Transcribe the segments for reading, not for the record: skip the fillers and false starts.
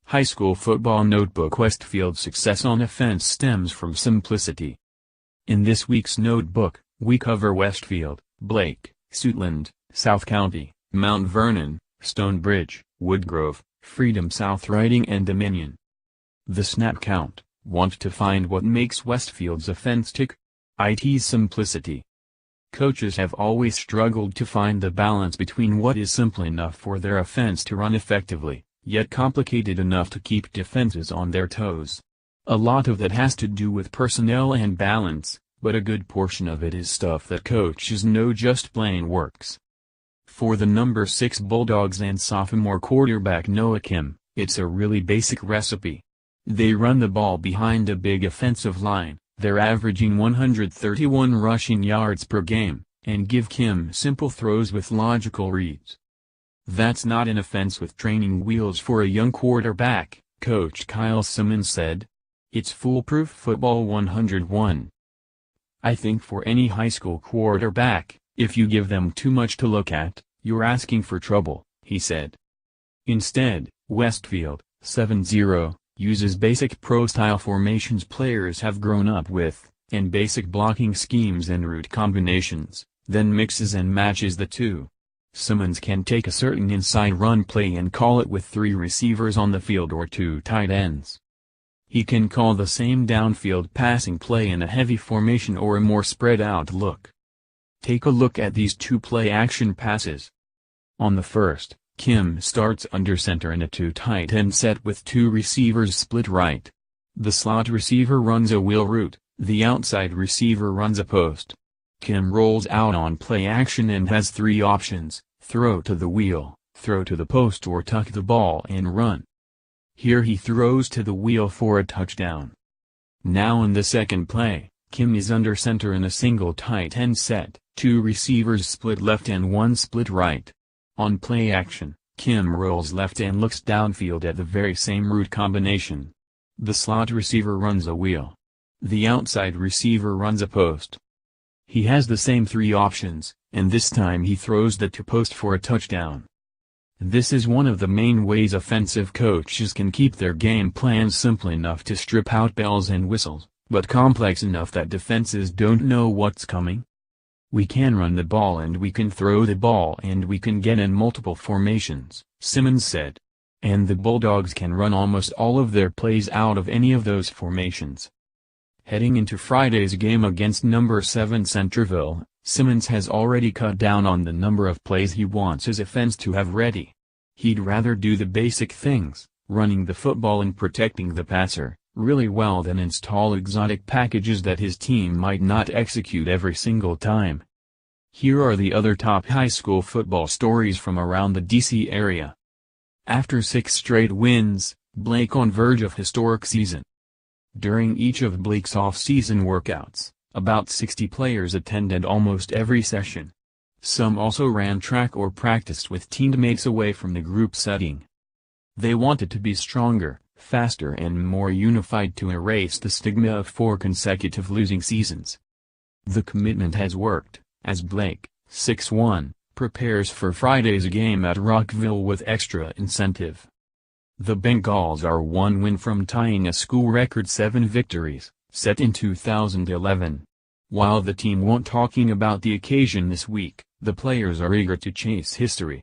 High school football notebook. Westfield's success on offense stems from simplicity. In this week's notebook, we cover Westfield, Blake, Suitland, South County, Mount Vernon, Stonebridge, Woodgrove, Freedom South Riding and Dominion. The snap count. Want to find what makes Westfield's offense tick? It's simplicity. Coaches have always struggled to find the balance between what is simple enough for their offense to run effectively, yet complicated enough to keep defenses on their toes. A lot of that has to do with personnel and balance, but a good portion of it is stuff that coaches know just plain works. For the number 6 Bulldogs and sophomore quarterback Noah Kim, it's a really basic recipe. They run the ball behind a big offensive line, they're averaging 131 rushing yards per game, and give Kim simple throws with logical reads. That's not an offense with training wheels for a young quarterback, Coach Kyle Simmons said. It's foolproof football 101. I think for any high school quarterback, if you give them too much to look at, you're asking for trouble, he said. Instead, Westfield, 7-0, uses basic pro-style formations players have grown up with, and basic blocking schemes and route combinations, then mixes and matches the two. Simmons can take a certain inside run play and call it with 3 receivers on the field or 2 tight ends. He can call the same downfield passing play in a heavy formation or a more spread out look. Take a look at these 2 play-action passes. On the first, Kim starts under center in a 2 tight end set with 2 receivers split right. The slot receiver runs a wheel route, the outside receiver runs a post. Kim rolls out on play action and has 3 options: throw to the wheel, throw to the post, or tuck the ball and run. Here he throws to the wheel for a touchdown. Now in the second play, Kim is under center in a single tight end set, 2 receivers split left and 1 split right. On play action, Kim rolls left and looks downfield at the very same route combination. The slot receiver runs a wheel. The outside receiver runs a post. He has the same 3 options, and this time he throws the to post for a touchdown. This is one of the main ways offensive coaches can keep their game plans simple enough to strip out bells and whistles, but complex enough that defenses don't know what's coming. We can run the ball and we can throw the ball and we can get in multiple formations, Simmons said. And the Bulldogs can run almost all of their plays out of any of those formations. Heading into Friday's game against number 7 Centerville, Simmons has already cut down on the number of plays he wants his offense to have ready. He'd rather do the basic things, running the football and protecting the passer, really well than install exotic packages that his team might not execute every single time. Here are the other top high school football stories from around the D.C. area. After 6 straight wins, Blake on verge of historic season. During each of Blake's off-season workouts, about 60 players attended almost every session. Some also ran track or practiced with teammates away from the group setting. They wanted to be stronger, faster and more unified to erase the stigma of 4 consecutive losing seasons. The commitment has worked, as Blake, 6'1", prepares for Friday's game at Rockville with extra incentive. The Bengals are 1 win from tying a school record 7 victories, set in 2011. While the team won't talking about the occasion this week, the players are eager to chase history.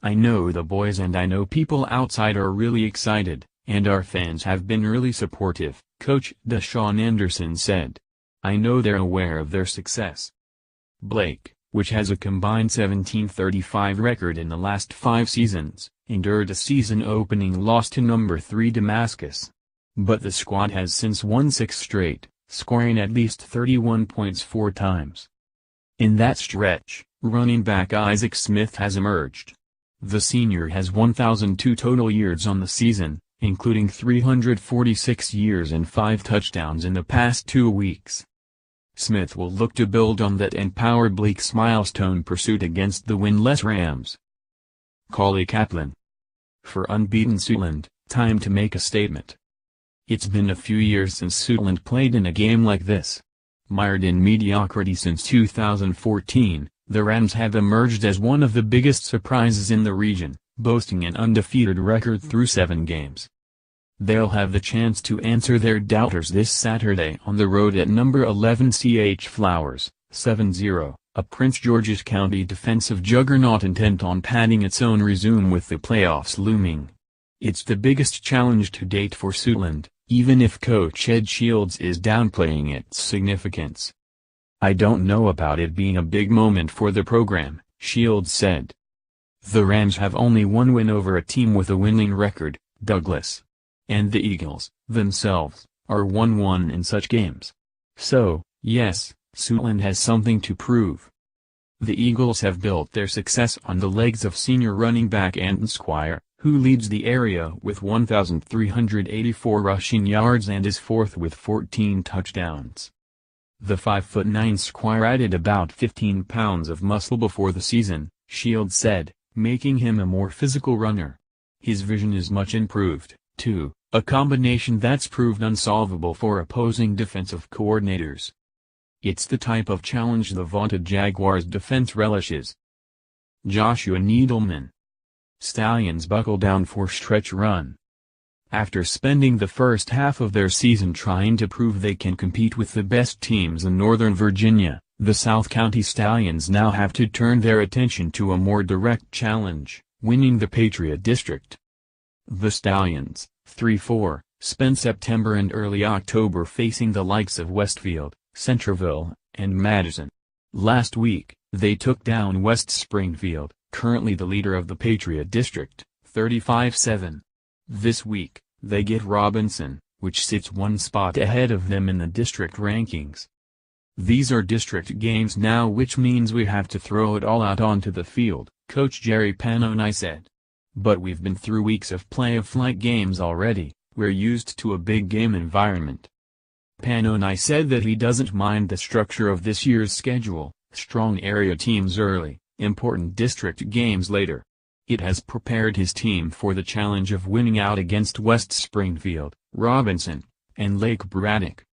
I know the boys and I know people outside are really excited, and our fans have been really supportive, Coach Deshaun Anderson said. I know they're aware of their success. Blake, which has a combined 17-35 record in the last 5 seasons, endured a season-opening loss to number 3 Damascus. But the squad has since won 6 straight, scoring at least 31 points 4 times. In that stretch, running back Isaac Smith has emerged. The senior has 1,002 total yards on the season, including 346 yards and 5 touchdowns in the past 2 weeks. Smith will look to build on that and power Blake's milestone pursuit against the winless Rams. Collie Kaplan. For unbeaten Suitland, time to make a statement. It's been a few years since Suitland played in a game like this. Mired in mediocrity since 2014, the Rams have emerged as one of the biggest surprises in the region, boasting an undefeated record through 7 games. They'll have the chance to answer their doubters this Saturday on the road at number 11 CH Flowers, 7-0, a Prince George's County defensive juggernaut intent on padding its own resume with the playoffs looming. It's the biggest challenge to date for Suitland, even if coach Ed Shields is downplaying its significance. "I don't know about it being a big moment for the program," Shields said. "The Rams have only one win over a team with a winning record, Douglas. And the Eagles, themselves, are 1-1 in such games. So, yes, Suitland has something to prove." The Eagles have built their success on the legs of senior running back Anton Squire, who leads the area with 1,384 rushing yards and is 4th with 14 touchdowns. The 5'9" Squire added about 15 pounds of muscle before the season, Shields said, making him a more physical runner. His vision is much improved, too, a combination that's proved unsolvable for opposing defensive coordinators. It's the type of challenge the vaunted Jaguars defense relishes. Joshua Needleman. Stallions buckle down for stretch run. After spending the first half of their season trying to prove they can compete with the best teams in Northern Virginia, the South County Stallions now have to turn their attention to a more direct challenge, winning the Patriot District. The Stallions, 3-4, spent September and early October facing the likes of Westfield, Centreville, and Madison. Last week, they took down West Springfield, currently the leader of the Patriot District, 35-7. This week, they get Robinson, which sits one spot ahead of them in the district rankings. "These are district games now, which means we have to throw it all out onto the field," Coach Jerry Panoni said. "But we've been through weeks of play-of-flight games already, we're used to a big game environment." Panoni said that he doesn't mind the structure of this year's schedule, strong area teams early, important district games later. It has prepared his team for the challenge of winning out against West Springfield, Robinson, and Lake Braddock.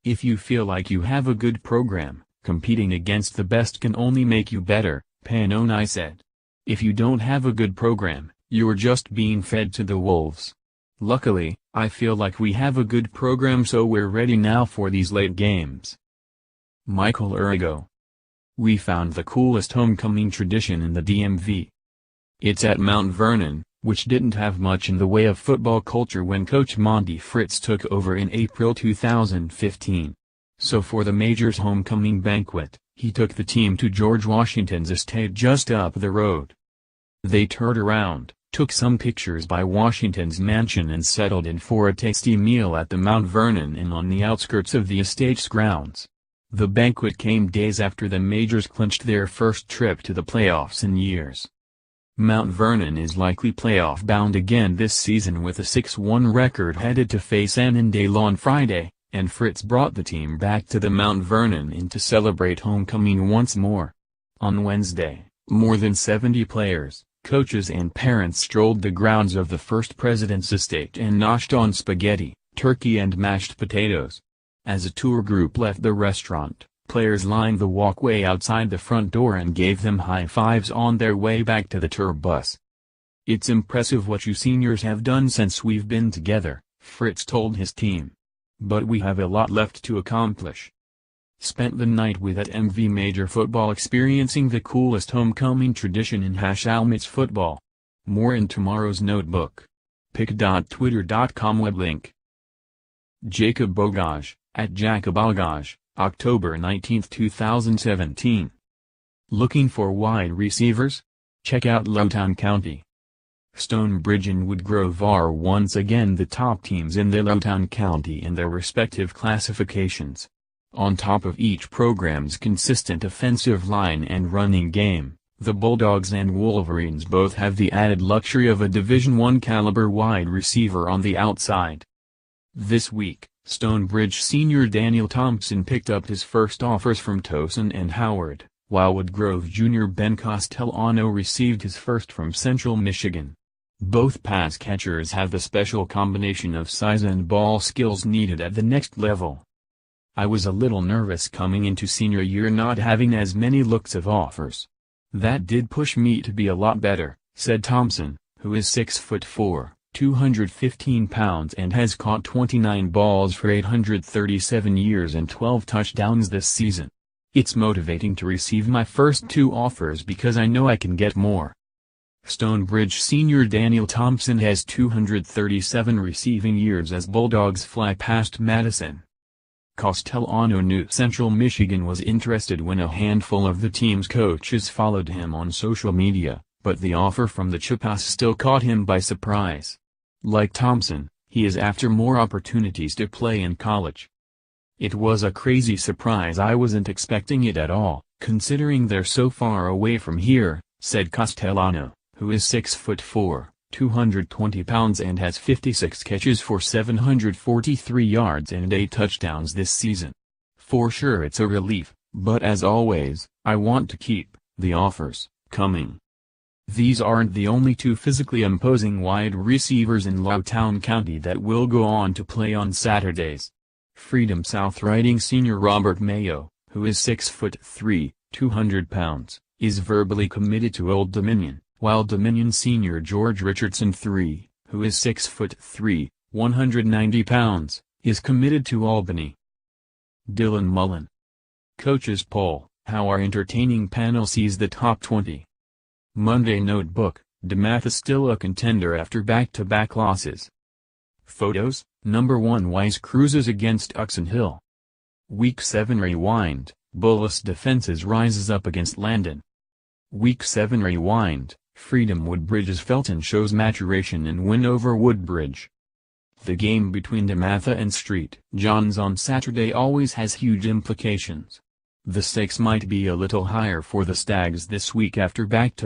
"If you feel like you have a good program, competing against the best can only make you better," Panoni said. "If you don't have a good program, you're just being fed to the wolves. Luckily, I feel like we have a good program, so we're ready now for these late games." Michael Urigo. "We found the coolest homecoming tradition in the DMV. It's at Mount Vernon, which didn't have much in the way of football culture when Coach Monty Fritz took over in April 2015. So for the Major's homecoming banquet, he took the team to George Washington's estate just up the road. They toured around, took some pictures by Washington's mansion and settled in for a tasty meal at the Mount Vernon Inn on the outskirts of the estate's grounds. The banquet came days after the Majors clinched their first trip to the playoffs in years. Mount Vernon is likely playoff-bound again this season with a 6-1 record headed to face Annandale on Friday, and Fritz brought the team back to the Mount Vernon Inn to celebrate homecoming once more. On Wednesday, more than 70 players, coaches and parents strolled the grounds of the First President's estate and noshed on spaghetti, turkey and mashed potatoes. As a tour group left the restaurant, players lined the walkway outside the front door and gave them high fives on their way back to the tour bus. "It's impressive what you seniors have done since we've been together," Fritz told his team. "But we have a lot left to accomplish." Spent the night with at MV Major football experiencing the coolest homecoming tradition in #Almits football. More in tomorrow's notebook. pic.twitter.com web link. Jacob Bogage, at Jacob Bogage, October 19, 2017. Looking for wide receivers? Check out Lowtown County. Stonebridge and Woodgrove are once again the top teams in the Lowtown County in their respective classifications. On top of each program's consistent offensive line and running game, the Bulldogs and Wolverines both have the added luxury of a Division I caliber wide receiver on the outside. This week, Stonebridge senior Daniel Thompson picked up his first offers from Towson and Howard, while Woodgrove junior Ben Castellano received his first from Central Michigan. Both pass catchers have the special combination of size and ball skills needed at the next level. I was a little nervous coming into senior year not having as many looks of offers. That did push me to be a lot better, said Thompson, who is 6'4", 215 pounds and has caught 29 balls for 837 yards and 12 touchdowns this season. It's motivating to receive my first 2 offers because I know I can get more. Stonebridge senior Daniel Thompson has 237 receiving yards as Bulldogs fly past Madison. Castellano knew Central Michigan was interested when a handful of the team's coaches followed him on social media, but the offer from the Chippewas still caught him by surprise. Like Thompson, he is after more opportunities to play in college. It was a crazy surprise. I wasn't expecting it at all, considering they're so far away from here, said Castellano, who is 6'4", 220 pounds and has 56 catches for 743 yards and 8 touchdowns this season. For sure it's a relief, but as always, I want to keep the offers coming. These aren't the only 2 physically imposing wide receivers in Loudoun County that will go on to play on Saturdays. Freedom South Riding senior Robert Mayo, who is 6'3", 200 pounds, is verbally committed to Old Dominion, while Dominion senior George Richardson III, who is 6'3", 190 pounds, is committed to Albany. Dylan Mullen. Coaches poll: how our entertaining panel sees the top 20. Monday Notebook: DeMatha still a contender after back-to-back losses. Photos: Number 1 Wise cruises against Uxon Hill. Week 7 Rewind: Bullis defenses rises up against Landon. Week 7 Rewind: Freedom Woodbridge's Felton shows maturation in win over Woodbridge. The game between DeMatha and St. John's on Saturday always has huge implications. The stakes might be a little higher for the Stags this week after back-to-back